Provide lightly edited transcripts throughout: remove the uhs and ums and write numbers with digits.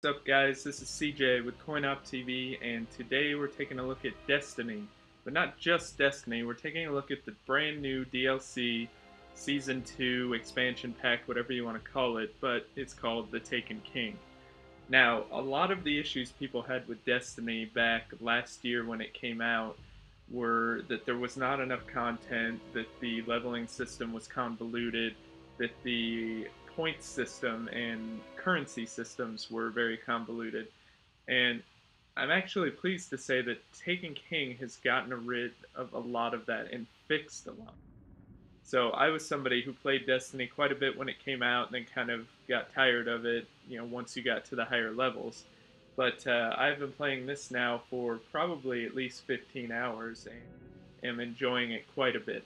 What's up, guys? This is CJ with CoinOpTV, and today we're taking a look at Destiny. But not just Destiny, we're taking a look at the brand new DLC, Season 2, expansion pack, whatever you want to call it, but it's called The Taken King. Now, a lot of the issues people had with Destiny back last year when it came out were that there was not enough content, that the leveling system was convoluted, that the point system and currency systems were very convoluted. And I'm actually pleased to say that Taken King has gotten rid of a lot of that and fixed a lot. So I was somebody who played Destiny quite a bit when it came out and then kind of got tired of it, once you got to the higher levels. But I've been playing this now for probably at least 15 hours and am enjoying it quite a bit.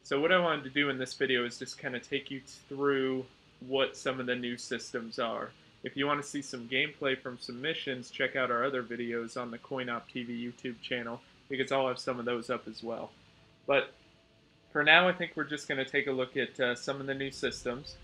So what I wanted to do in this video is just kind of take you through what some of the new systems are. If you want to see some gameplay from some missions, check out our other videos on the CoinOpTV YouTube channel, because I'll have some of those up as well. But for now, I think we're just going to take a look at some of the new systems.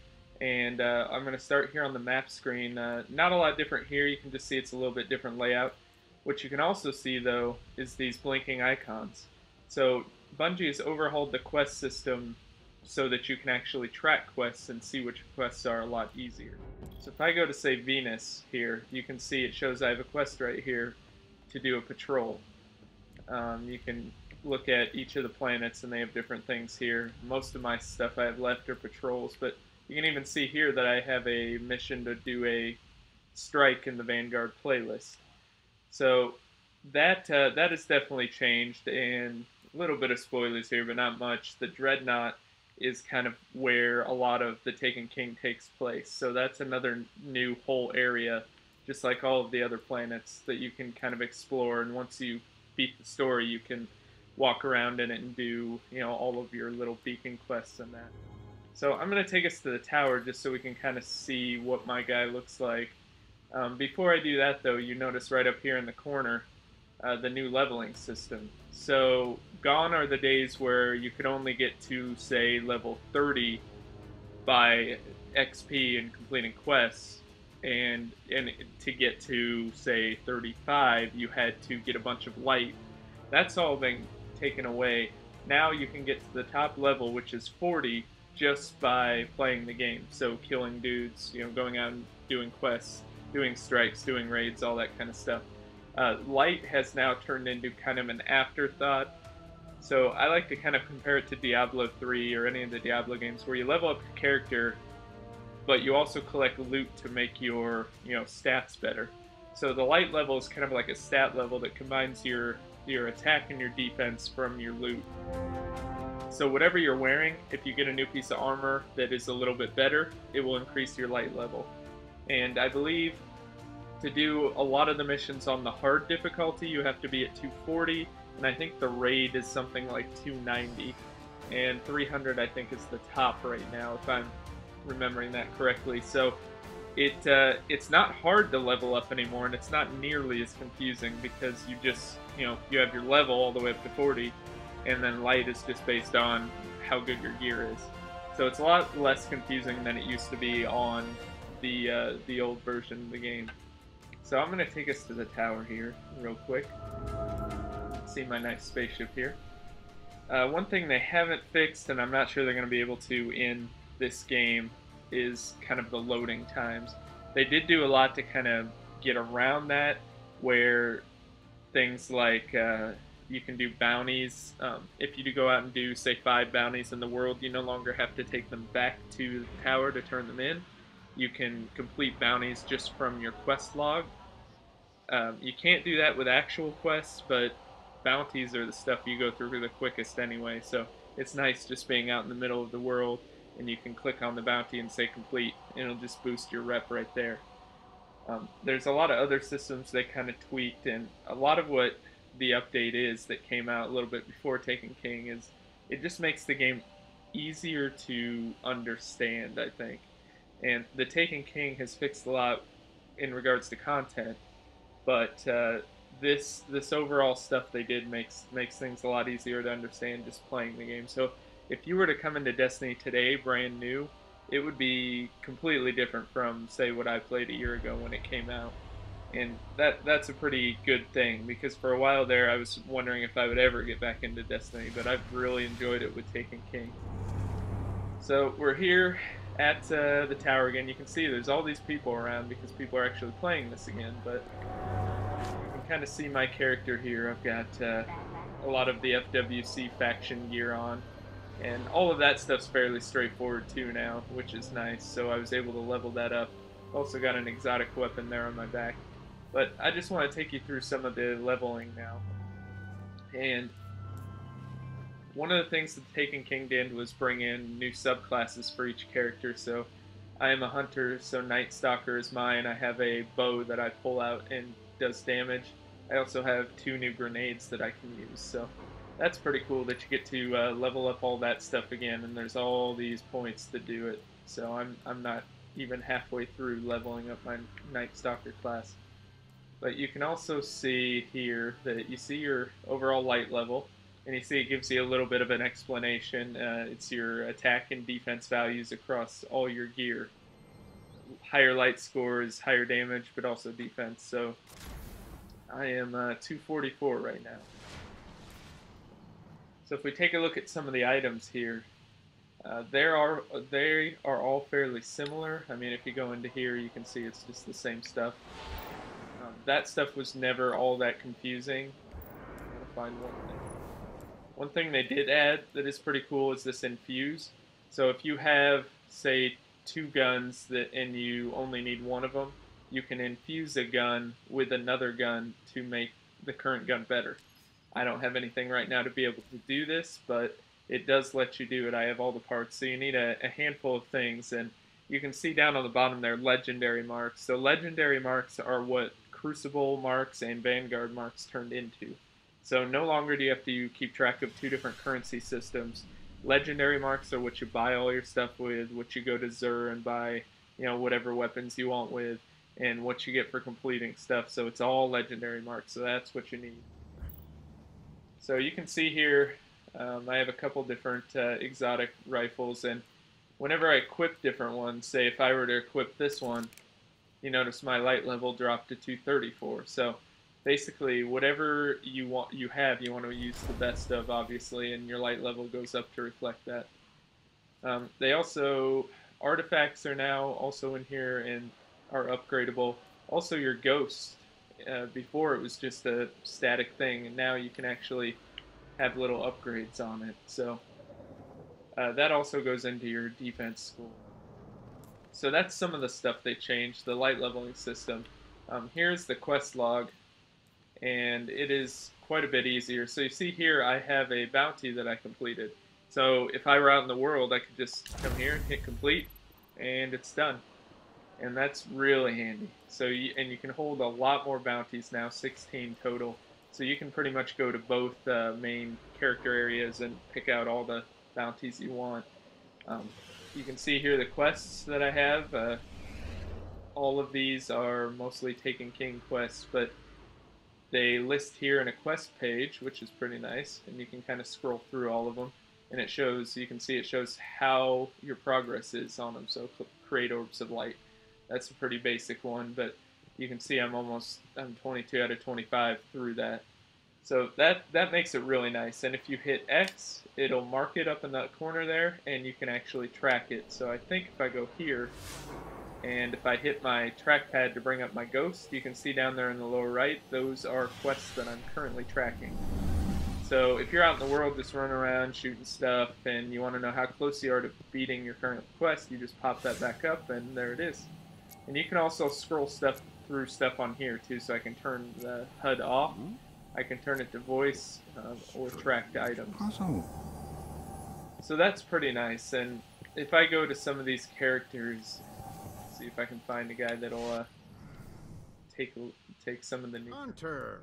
And I'm going to start here on the map screen. Not a lot different here. You can just see it's a little bit different layout. What you can also see, though, is these blinking icons. So Bungie has overhauled the quest system so that you can actually track quests and see which quests are a lot easier. So if I go to, say, Venus here, you can see it shows I have a quest right here to do a patrol. You can look at each of the planets and they have different things here. Most of my stuff I have left are patrols, but you can even see here that I have a mission to do a strike in the Vanguard playlist. So that has definitely changed, and a little bit of spoilers here, but not much. The Dreadnought is kind of where a lot of the Taken King takes place. So that's another new whole area, just like all of the other planets, that you can kind of explore. And once you beat the story, you can walk around in it and do, all of your little beacon quests and that. So I'm going to take us to the tower just so we can kind of see what my guy looks like. Before I do that, though, you notice right up here in the corner the new leveling system. So gone are the days where you could only get to, say, level 30 by XP and completing quests, and to get to, say, 35, you had to get a bunch of light. That's all been taken away. Now you can get to the top level, which is 40, just by playing the game. So killing dudes, going out and doing quests, doing strikes, doing raids, all that kind of stuff. Light has now turned into kind of an afterthought. So I like to kind of compare it to Diablo 3 or any of the Diablo games where you level up your character, but you also collect loot to make your stats better. So the light level is kind of like a stat level that combines your attack and your defense from your loot. So whatever you're wearing, if you get a new piece of armor that is a little bit better, it will increase your light level. And I believe to do a lot of the missions on the hard difficulty, you have to be at 240, and I think the raid is something like 290, and 300 I think is the top right now, if I'm remembering that correctly. So it's not hard to level up anymore, and it's not nearly as confusing, because you just, you have your level all the way up to 40, and then light is just based on how good your gear is. So it's a lot less confusing than it used to be on the old version of the game. So I'm going to take us to the tower here real quick. See my nice spaceship here. One thing they haven't fixed, and I'm not sure they're going to be able to in this game, is kind of the loading times. They did do a lot to kind of get around that, where things like you can do bounties. If you do go out and do, say, 5 bounties in the world, you no longer have to take them back to the tower to turn them in. You can complete bounties just from your quest log. You can't do that with actual quests, but bounties are the stuff you go through the quickest anyway, so it's nice just being out in the middle of the world, and you can click on the bounty and say complete, and it'll just boost your rep right there. There's a lot of other systems they kind of tweaked, and a lot of what the update is that came out a little bit before Taken King is it just makes the game easier to understand, I think. And the Taken King has fixed a lot in regards to content, but this overall stuff they did makes things a lot easier to understand just playing the game. So if you were to come into Destiny today, brand new, it would be completely different from, say, what I played a year ago when it came out. And that's a pretty good thing, because for a while there I was wondering if I would ever get back into Destiny, but I've really enjoyed it with Taken King. So we're here at the tower again. You can see there's all these people around because people are actually playing this again, but you can kind of see my character here. I've got a lot of the FWC faction gear on, and all of that stuff's fairly straightforward too now, which is nice, so I was able to level that up. Also got an exotic weapon there on my back. But I just want to take you through some of the leveling now. And one of the things that Taken King did was bring in new subclasses for each character. So I am a hunter, so Night Stalker is mine. I have a bow that I pull out and does damage. I also have 2 new grenades that I can use. So that's pretty cool that you get to level up all that stuff again, and there's all these points to do it. So I'm not even halfway through leveling up my Night Stalker class. But you can also see here that you see your overall light level, and you see it gives you a little bit of an explanation. It's your attack and defense values across all your gear. Higher light scores, higher damage, but also defense. So I am 244 right now. So if we take a look at some of the items here, they are all fairly similar. I mean, if you go into here, you can see it's just the same stuff. That stuff was never all that confusing. I'm gonna find one thing. One thing they did add that is pretty cool is this infuse. So if you have, say, 2 guns and you only need one of them, you can infuse a gun with another gun to make the current gun better. I don't have anything right now to be able to do this, but it does let you do it. I have all the parts, so you need a handful of things, and you can see down on the bottom there, legendary marks. So legendary marks are what Crucible marks and Vanguard marks turned into. So no longer do you have to keep track of 2 different currency systems. Legendary marks are what you buy all your stuff with, what you go to Zur and buy, whatever weapons you want with, and what you get for completing stuff. So it's all legendary marks, so that's what you need. So you can see here, I have a couple different exotic rifles, and whenever I equip different ones, say if I were to equip this one, you notice my light level dropped to 234. So basically, whatever you want to use the best of, obviously, and your light level goes up to reflect that. They also, artifacts are now also in here and are upgradable. Also, your ghost. Before it was just a static thing, and now you can actually have little upgrades on it. So that also goes into your defense score. So that's some of the stuff they changed, the light leveling system. Here's the quest log, and it is quite a bit easier. So you see here I have a bounty that I completed. So if I were out in the world, I could just come here and hit complete, and it's done. And that's really handy. So you can hold a lot more bounties now, 16 total. So you can pretty much go to both main character areas and pick out all the bounties you want. You can see here the quests that I have. All of these are mostly Taken King quests, but they list here in a quest page, which is pretty nice, and you can kind of scroll through all of them, and it shows, you can see it shows how your progress is on them. So create orbs of light. That's a pretty basic one, but you can see I'm 22 out of 25 through that. So that makes it really nice. And if you hit X, it'll mark it up in that corner there, and you can actually track it. So I think if I go here, and if I hit my trackpad to bring up my ghost, you can see down there in the lower right, those are quests that I'm currently tracking. So if you're out in the world just running around shooting stuff, and you want to know how close you are to beating your current quest, you just pop that back up, and there it is. And you can also scroll through stuff on here too, so I can turn the HUD off. I can turn it to voice or tracked items. Awesome. So that's pretty nice. And if I go to some of these characters, see if I can find a guy that'll take some of the new. Hunter.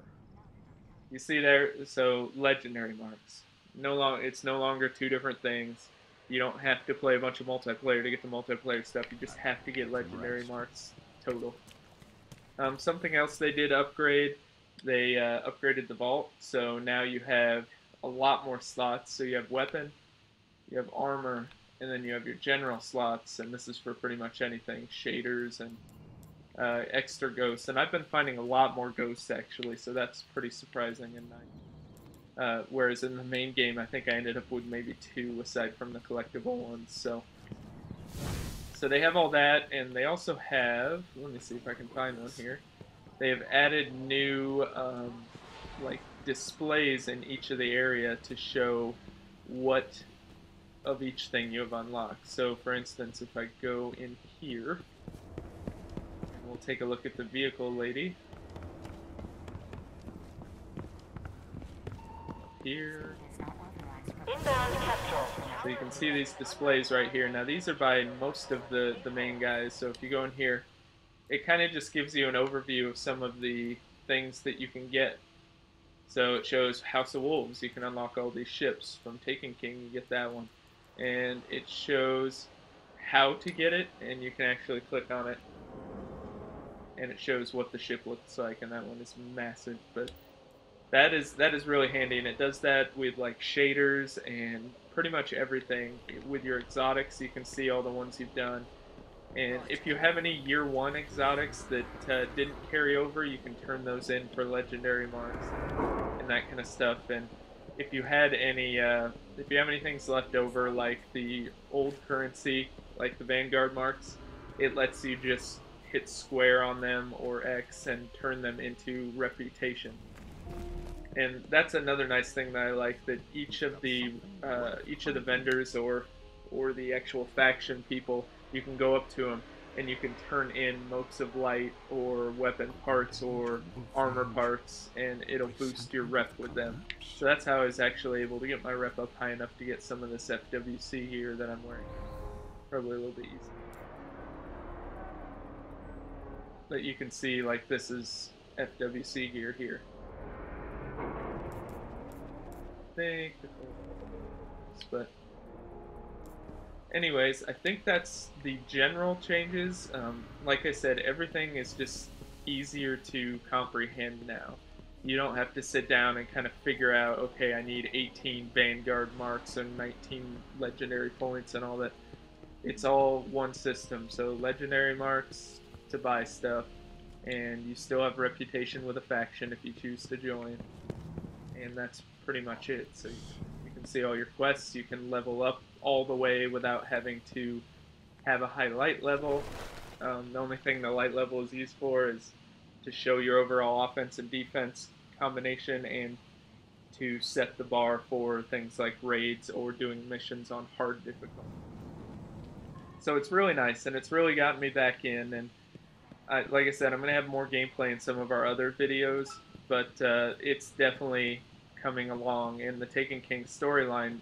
You see there, so legendary marks. It's no longer 2 different things. You don't have to play a bunch of multiplayer to get the multiplayer stuff. You just have to get legendary marks total. Something else they did upgrade, they upgraded the vault. So now you have a lot more slots. So you have weapon, you have armor, and then you have your general slots, and this is for pretty much anything, shaders and extra ghosts. And I've been finding a lot more ghosts actually, so that's pretty surprising and nice. Whereas in the main game, I think I ended up with maybe 2 aside from the collectible ones. So they have all that, and they also have, let me see if I can find one here. They have added new like displays in each of the area to show what of each thing you have unlocked. So for instance, if I go in here, and we'll take a look at the vehicle lady. Here. So you can see these displays right here. Now these are by most of the main guys, so if you go in here, it kind of just gives you an overview of some of the things that you can get. So it shows House of Wolves, you can unlock all these ships. From Taken King, you get that one. And it shows how to get it, and you can actually click on it, and it shows what the ship looks like, and that one is massive, but that is really handy, and it does that with like shaders and pretty much everything. With your exotics, you can see all the ones you've done. And if you have any year 1 exotics that didn't carry over, you can turn those in for legendary marks and that kind of stuff. And if you had any, if you have any things left over, like the old currency, like the Vanguard marks, it lets you just hit square on them or X and turn them into reputation. And that's another nice thing that I like, that each of the vendors or the actual faction people, you can go up to them and you can turn in motes of light or weapon parts or armor parts, and it'll boost your rep with them. So that's how I was actually able to get my rep up high enough to get some of this FWC gear that I'm wearing. Probably a little bit easy. But you can see, like, this is FWC gear here. But anyways, I think that's the general changes. Like I said, everything is just easier to comprehend now. You don't have to sit down and kind of figure out, okay, I need 18 Vanguard marks and 19 legendary points and all that. It's all one system. So legendary marks to buy stuff, and you still have reputation with a faction if you choose to join. And that's pretty much it. So you can see all your quests, you can level up all the way without having to have a high light level. The only thing the light level is used for is to show your overall offense and defense combination, and to set the bar for things like raids or doing missions on hard difficulty. So it's really nice, and it's really gotten me back in. And like I said, I'm going to have more gameplay in some of our other videos, but it's definitely coming along, and the Taken King storyline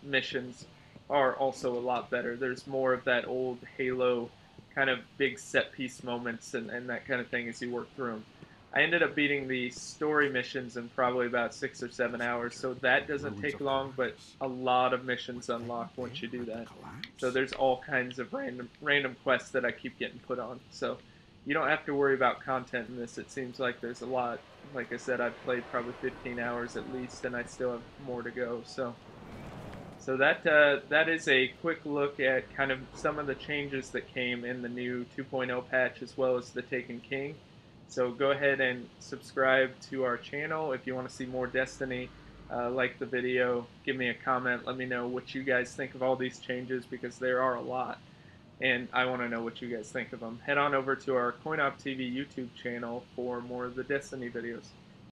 missions are also a lot better. There's more of that old Halo kind of big set piece moments and that kind of thing as you work through them. I ended up beating the story missions in probably about 6 or 7 hours, so that doesn't take long, but a lot of missions unlock once you do that. So there's all kinds of random quests that I keep getting put on. So you don't have to worry about content in this. It seems like there's a lot. Like I said, I've played probably 15 hours at least, and I still have more to go. So that is a quick look at kind of some of the changes that came in the new 2.0 patch, as well as the Taken King. So go ahead and subscribe to our channel if you want to see more Destiny. Like the video, give me a comment, let me know what you guys think of all these changes, because there are a lot, and I want to know what you guys think of them. Head on over to our CoinOpTV YouTube channel for more of the Destiny videos.